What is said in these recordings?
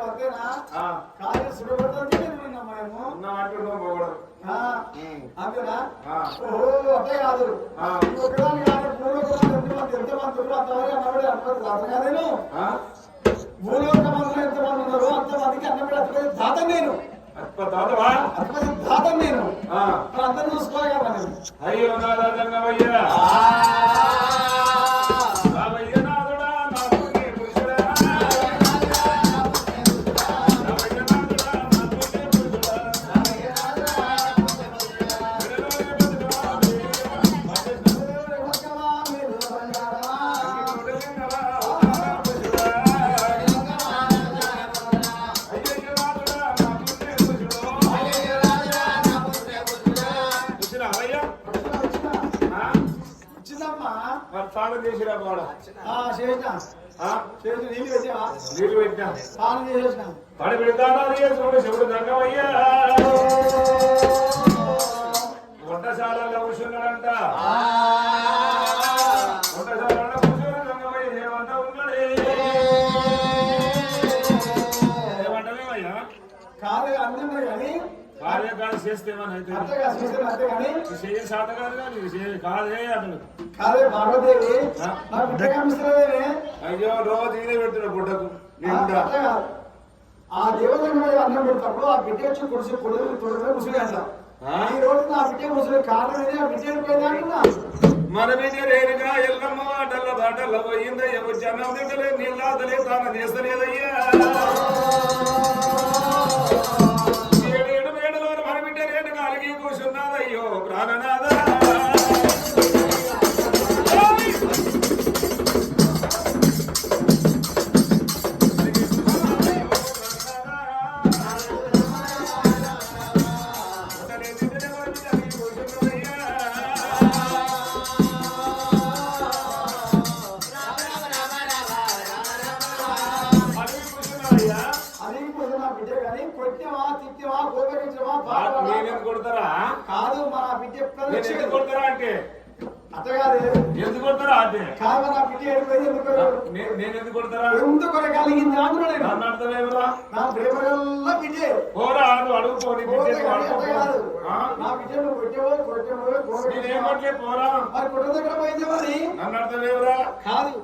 అంతేనా కాదు సుఖపడుతుంది మేము అంతేనా ఓహో అట్టే కాదు ఒకదాని కాదు భూలోకమంది ఎంతమంది అంతవరకు అన్నవాడు అర్థం కాదేను భూలోకమందులో ఎంతమంది ఉన్నారు అంతమందికి అన్నవాడు దాత నేను దాత నేను అందరూ చూసుకోవాలి కదా నేను అయ్యో నాదయ్యా స్నానం చేసిరా నీళ్ళు పెట్టినా పడి పెడతాను చూడు శివుడు దంగమయ్యా వంటశాలలో కూర్చున్నాడంట వంటశాలలో కూర్చొని దంగమయ్య ఏమంటా ఉన్నాడు ఏమంటావేమయ్యా కాదు అందరూ కానీ భార్య కాదు చేస్తేమని అయితే చేయ సాధ కాదు కానీ కాదే అతను కాదే పార్వదేవి అయ్యో రోజు ఈయన పెడుతున్నా గుడ్డకు ఆ దేవతను అన్నం పెడతాడు ఆ బిడ్డ వచ్చి కుడిసి కొడుకు ముసులు అంట ఈ రోజు నా బిడ్డ ముసులు కారణం ఏది ఆ బిడ్డ పోయింది అంటున్నా మన బిడ్డ రేరుగా ఎల్లమ్మ వాటల్ల బాటల్లో పోయిందయ్య వచ్చి అన్నం తింటలే నీళ్ళాదలే తాను చేస్తలేదయ్యా కూర్చున్నాదయ్యో ప్రాణనాథ కాదు మన బిడ్డ కొడతారా అంటే అట్లా కాదు ఎందుకు కొడతారా అంటే కాదు నా బిడ్డ నేను ఎందుకు కొడతారా ఎందుకు కలిగింది నన్ను అర్థమేమరా నా ప్రేమగల్లా బిడ్డే పోరా నువ్వు అడుగుపోని కాదు నా బిడ్డ నువ్వు కొట్టేవో నేనేం కొట్లే పోరా మరి కొట్ట దగ్గర పోయింది మరి నన్ను అర్థమేమరా కాదు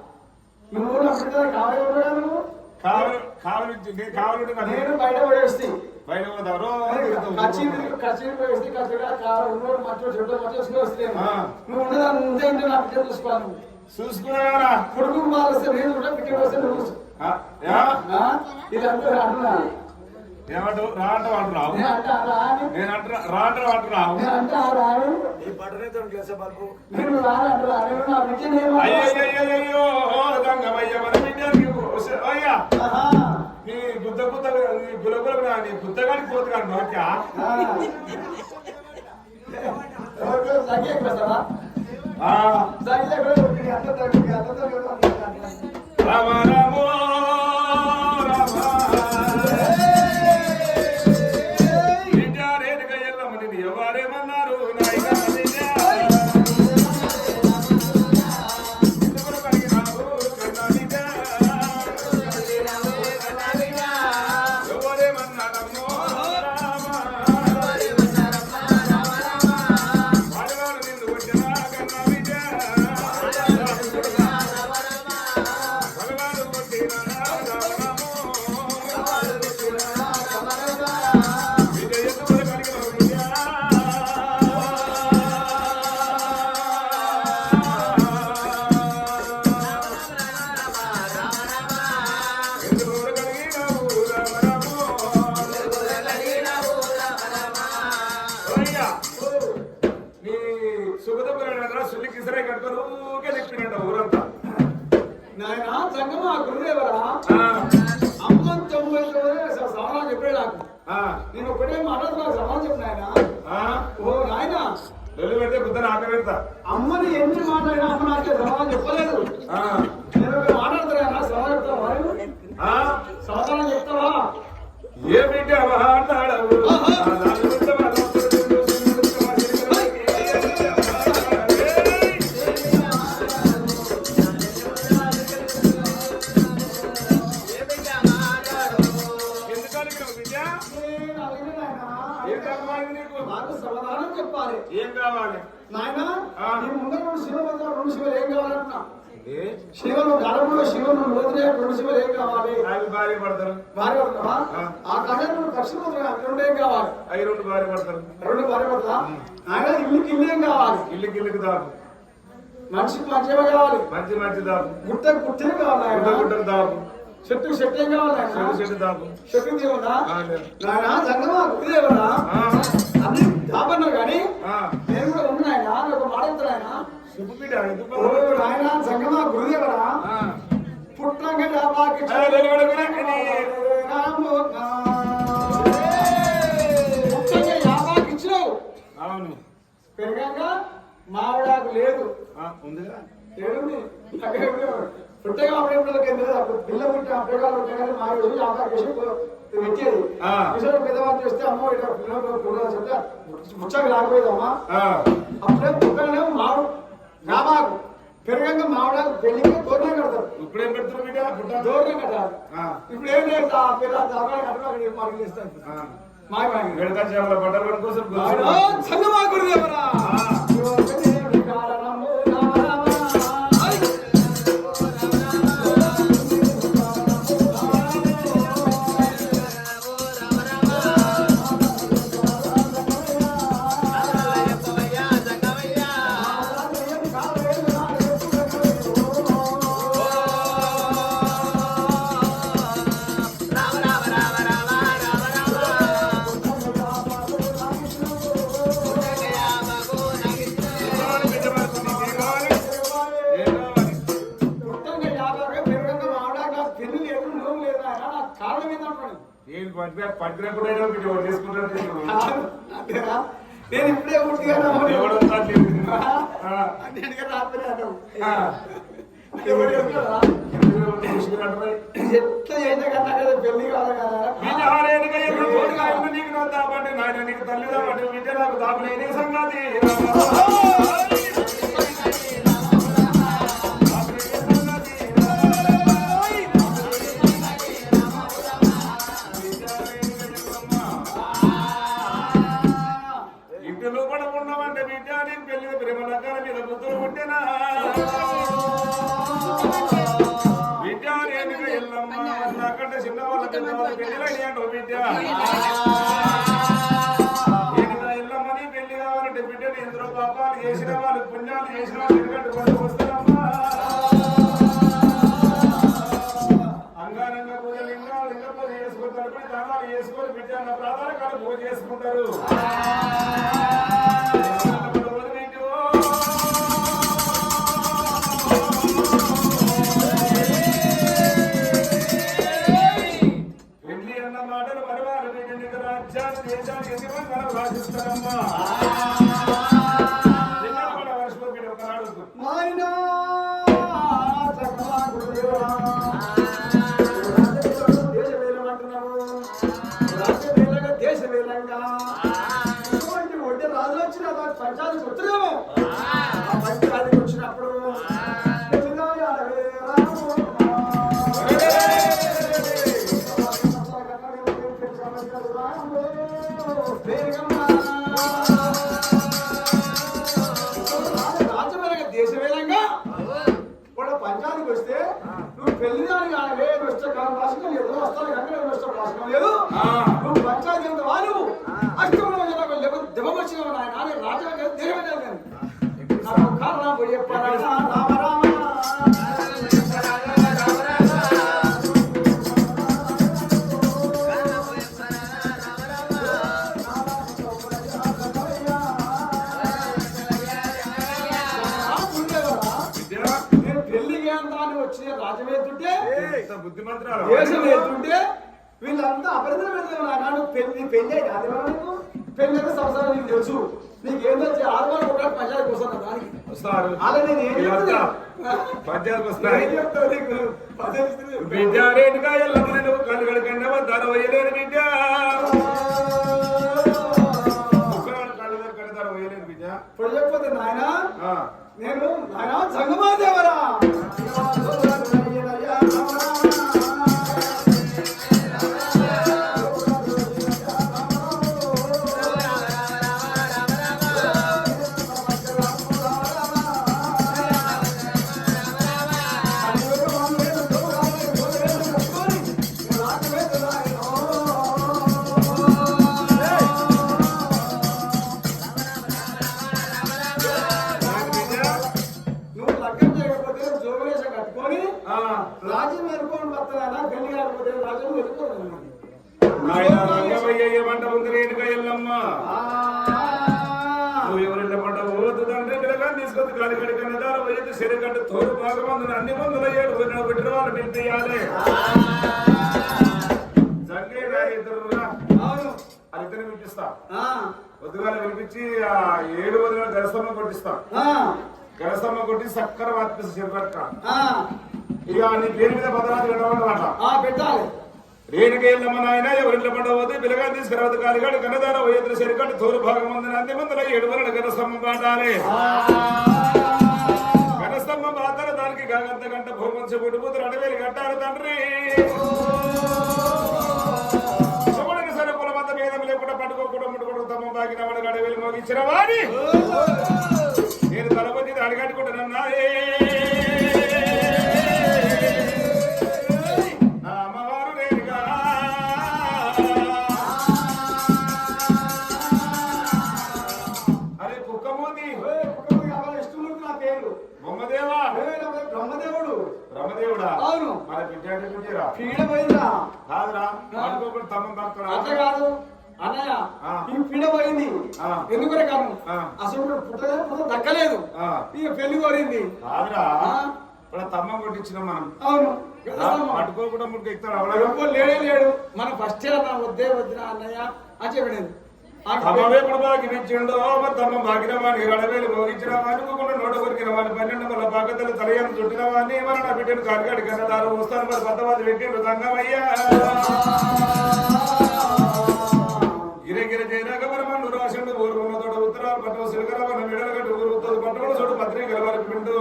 నువ్వు నా బిడ్డ కావాలి నువ్వు కావాలి నేను బయట పడేస్తే బయట పోతారు నువ్వు ఉండదు నా బిడ్డ చూసుకోవాలి చూసుకున్నా కొడుకు మారిస్తే నేను కూడా బిడ్డ వస్తే నువ్వు ఇది అంటున్నా ఏమంటూ రా అంటే వాడు రావు నేను అంటున్నా రా అంటే వాడు రావు అయ్యో గంగమయ్య మన బిడ్డకి అయ్యా నీ గుద్ద గుద్ద నీ గులగుల నీ గుద్దగాడికి పోతు కానీ నోట్యా రామ రామో ఎవరేమన్నారు నేను ఒకటే మాట్లాడుతున్నా సమాజం చెప్పిన ఓ నాయన పెడితే బుద్ధని ఆట పెడతా అమ్మని ఎన్ని మాట్లాడినా అమ్మ నాకే సమాధానం చెప్పలేదు నేను మాట్లాడతారా సమాధానం చెప్తావా సమాధానం చెప్తావా ఏమిటి మాట్లాడవు Yeah. కావాలి నీకు? నాకు సమాధానం చెప్పాలి. ఏం కావాలి నాయన? ఆ. నీ ముందర రెండు శివలు, రెండు శివలు ఏం కావాలంటున్నా? ఏ? శివను గర్భంలో శివను లోతులే రెండు శివలు ఏం కావాలి? అవి భార్య పడతారు. భార్య పడతావా? ఆ కళ్యాణం పక్షులు రెండు ఏం కావాలి? అవి రెండు భార్య పడతారు. రెండు భార్య పడతా? ఆయన ఇల్లుకి ఇల్లు ఏం కావాలి? ఇల్లుకి దాపు. మనిషికి మంచిగా కావాలి. మంచి దాపు. గుట్టకు గుట్టలు కావాలి. ఆయన గుట్టకు దాపు. చెట్టు చెట్టు ఏం కావాలి? ఆయన చెట్టు దాపు. చెట్టు దేవుడా నాయన జంగమా గురుదేవుడా అన్ని దాపన్నా కానీ నేను కూడా ఉన్నాయన ఒక మాట చెప్తాను. ఆయన జంగమా గురుదేవుడా పుట్టంగా జాబాకి పుట్టంగా జాబాకి ఇచ్చినావు. అవును. పెరగాక మావిడాకు లేదు. ఉందిగా ఏడుంది పుట్టగా అప్పుడేపులకి ఎందుకు పిల్ల పుట్టి అప్పటికాలు ఉంటాయి. మావిడు జాబాకి పెట్టేది విషయం పెద్దవాళ్ళు చేస్తే అమ్మ ఇట్లా పిల్లలు కూడా చెప్తే ముచ్చగా రాకపోయేదమ్మా. అప్పుడే పుట్టగానే మామిడు జాబాకు పెరగంగా మామిడాకు పెళ్లికి దూరం కడతారు. ఇప్పుడేం పెడుతున్నారు బిడ్డ? దూరం కట్టాలి. ఇప్పుడు ఏం లేదు పిల్ల దాకా కట్టడం మాకు ఇస్తారు. గడతా చేపల బట్టల కోసం సంగమా గురుదేవరా నేను ఇప్పుడే పూర్తిగా ఎట్లా చేసే కన్నా కదా పెళ్లి కావాలి కదా నీకు తల్లిదా విద్య నాకు దాపలేని సంగతి. ఇంటిలో పడకుండామంటే బిడ్డ నేను పెళ్లి ప్రేమ నగర మీద బుద్ధులు పుట్టినా బిడ్డ నేను ఎల్లమ్మ నాకంటే చిన్నవాళ్ళ పెద్దవాళ్ళు పెళ్లి అంటావు బిడ్డ. నేను ఎల్లమ్మని పెళ్లి కావాలంటే బిడ్డని ఎందరో పాపాలు చేసిన వాళ్ళు పుణ్యాలు చేసిన వాళ్ళు ఎందుకంటే వాళ్ళు వస్తారమ్మా. అంగారంగా పూజ లింగాలు లింగ పూజ చేసుకుంటారు. దానాలు చేసుకొని బిడ్డ నా ప్రాధాన కాదు పూజ చేసుకుంటారు. పంచాయతీ గుర్తులేమో ఆ పంచాయతీకి వచ్చినప్పుడు రాజ్యమైన దేశవేదంగా వాళ్ళ పంచాయతీకి వస్తే నువ్వు పెళ్లి దాని కానీ భాషకం లేదు వస్తాను కానీ భాషకం లేదు. నువ్వు పంచాయతీ ఎంత వాళ్ళు అష్టంలో దివమర్చిన ఆయన రాజా దేశవేదాలు కానీ రామ రామ రాజమేతుంటే దేశం వేస్తుంటే వీళ్ళంతా అపరిధులు పెడతాను. పెళ్లి కాదు పెళ్లి అయితే సంవత్సరాలు నీకు తెలుసు. నీకేం తెలిసి ఆడవాళ్ళు కూడా పంచాయతీకి వస్తాను దానికి వస్తారు. అలా నేను ఏం పంచాయతీకి వస్తాను చెప్తాను నీకు బిడ్డ రేటుగా వెళ్ళమని నువ్వు కళ్ళు కడకండి ధర వేయలేను బిడ్డ. కళ్ళు కడతారు వేయలేను బిడ్డ. ఇప్పుడు చెప్పకపోతే నాయన నేను నాయన సంగమాదేవరా లేకపోతే రాజు వెళ్ళిపోతాను. నాయన రంగమయ్య మంట ఉంది రేణుక ఎల్లమ్మ నువ్వు ఎవరింట మంట పోవద్దు తండ్రి పిల్లగా తీసుకొచ్చి గాలి గడి కన్నదారు పోయేది శరీరగడ్డ తోడు భాగమందున అన్ని మందుల ఏడు పెట్టిన వాళ్ళు పిలిపియాలి జంగేగా ఇద్దరుగా వాళ్ళిద్దరిని పిలిపిస్తా పొద్దుగాల పిలిపించి ఆ 7 వదిన గరసమ్మ కొట్టిస్తా గరసమ్మ కొట్టి చక్కర వాపిస్తా చెప్పక్క ఇక నీ పేరు మీద భద్రాద్రి వెళ్ళమంటామాట పెట్టాలి. రేణుక ఎల్లమ్మ నాయన ఎవరింట్లో పండవద్దు పిల్లగా తీసుకురావద్దు కాలిగాడు కన్నదాన వయ్యద్దు సరికట్టు తోరు భాగం ఉంది అన్ని మందుల 7 వరల గరస్తంభం పాటాలి గరస్తంభం పాతాల దానికి గాగంత గంట భూమంచి పుట్టుపుతులు 2,000 కట్టాలి తండ్రి శుభుడికి సరే కులమంత భేదం లేకుండా పట్టుకోకుండా ముట్టుకోవడం తమ్మ బాగిన వాడు 2,000 మోగించిన వాడి నేను తలపతి అడిగట్టుకుంటున్నా బ్రహ్మదేవుడా అవును మన బిడ్డ పీడ పోయిందా కాదురా అనుకోకుండా తమ్మ భక్తుడు అట్లా కాదు అన్నయ్య ఈ పీడ పోయింది ఎందుకనే కాదు అసలు పుట్ట దక్కలేదు ఇక పెళ్లి కోరింది కాదురా ఇప్పుడు తమ్మ కొట్టించిన మనం అవును పట్టుకోకుండా ముట్టు ఎక్కుతాడు లేడే లేడు మన ఫస్ట్ వద్దే వద్దురా అన్నయ్య అని చెప్పలేదు తమ్మవే బాగినిచ్చిండో తమ్మ బాగిన వాడిని 2,000 మోగించిన అనుకోకుండా 100 కొరికిన వాడిని 12 మళ్ళీ బాగతలు తలయాన్ని చుట్టిన వాడిని మన నా బిడ్డను కాలిగాడి కన్నదారు వస్తాను మరి పద్దవాది పెట్టిండు తంగమయ్యా గిరగిర చేయనాక మరి మన రాసిండు ఊరుకున్న తోట ఉత్తరాలు పట్టణ సిలకల మన మెడలు కట్టు ఊరుతుంది పట్టణ చోటు పత్రికల వారికి పిండు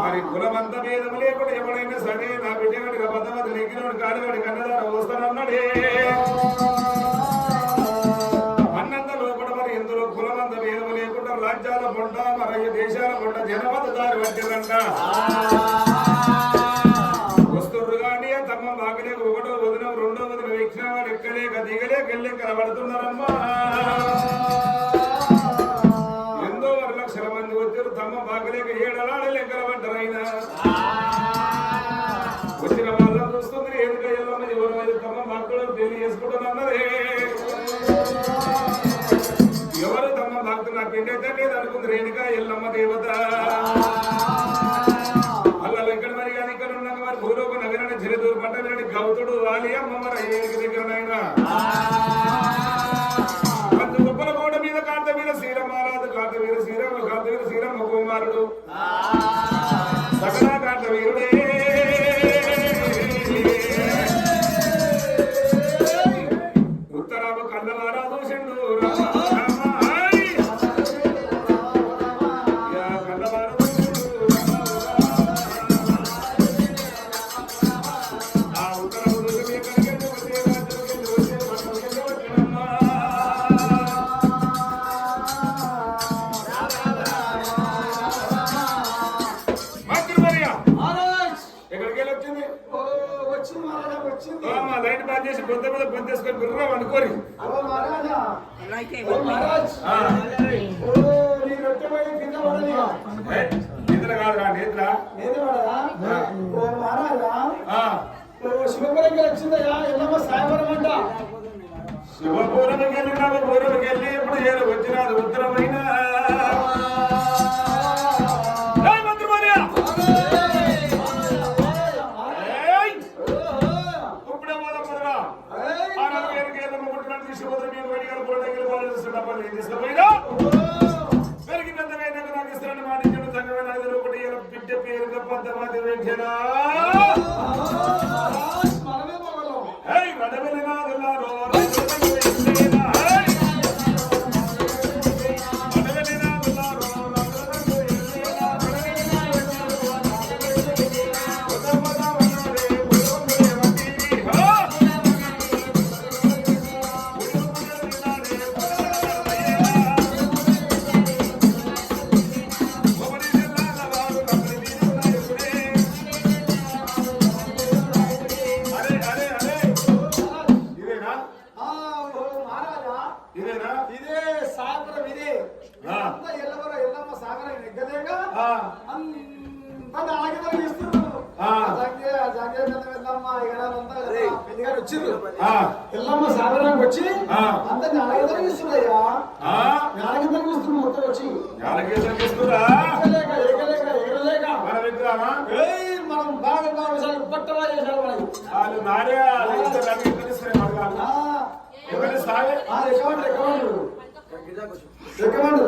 మరి కులమంత భేదం లేకుండా ఎవడైనా సరే నా బిడ్డ గడిగా పద్దవాది లెక్కిన కాలిగాడి కన్నదారు వస్తానన్నాడే రాజ్యాల పొండ మరియు దేశాల పొండ జనమత దారి వచ్చేదంట వస్తుర్రు కానీ తమ్మ బాగలేక 1వ వదిన 2వ వదిన వీక్షణ వాడు ఎక్కలేక దిగలేక వెళ్ళి కనబడుతున్నారమ్మా ఎంతో 1,00,000 మంది వచ్చారు తమ్మ బాగలేక 7 అలాడే లెక్కలమంటారైనా వచ్చిన వాళ్ళని చూస్తుంది ఎందుకు ఎల్లమ్మ ఎవరు తమ్మ భక్తులు పెళ్లి చేసుకుంటున్నదే ఎవరు తమ్మ భక్తులు నా పిండైతే లేదు అనుకుంది రేణుక ఎల్లమ్మ దేవత అలా ఎక్కడ మరి కానీ ఇక్కడ ఉన్నాక మరి భూలోక నగరాన్ని చిరదూరు పట్టణాన్ని గౌతుడు వాలి అమ్మ మరి ఏడికి దగ్గరనైనా అందు గొప్పల కోట మీద కాంత మీద శ్రీరమారాధు కాంత మీద శ్రీరామ కాంత మీద శ్రీరామ కుమారుడు సకలా కాంత వీరుడే ఉత్తరాము కన్నవారా దూషిండు లైట్ బాగా చేసి పొద్దు మీద పొద్దుకొని గుర్రా అనుకోరి నిద్ర కాదురా నిద్ర శివపురంకి వచ్చిందయ్యా ఎల్లమ్మ సాయవరం అంట శివపురంకి వెళ్ళి పూర్వకి వెళ్ళి ఎప్పుడు చేరు వచ్చినాడు ఉత్తరమైన బిడ్డ పేరు పద్దమాది వెంటనా వడవెలినాదులారో ఇదే సాగరం ఇదే ఎల్లమ్మ సాగరం ఎగ్గలేక అంత ఆగిదలు ఇస్తున్నారు ఎల్లమ్మ సాగరానికి వచ్చి అందరిని అడగదలిస్తున్నాయ్యా అడగదలిస్తున్నా మొత్తం వచ్చి మనం బాగా బాగా పట్టవా చేశారు మనకి రికమెండ్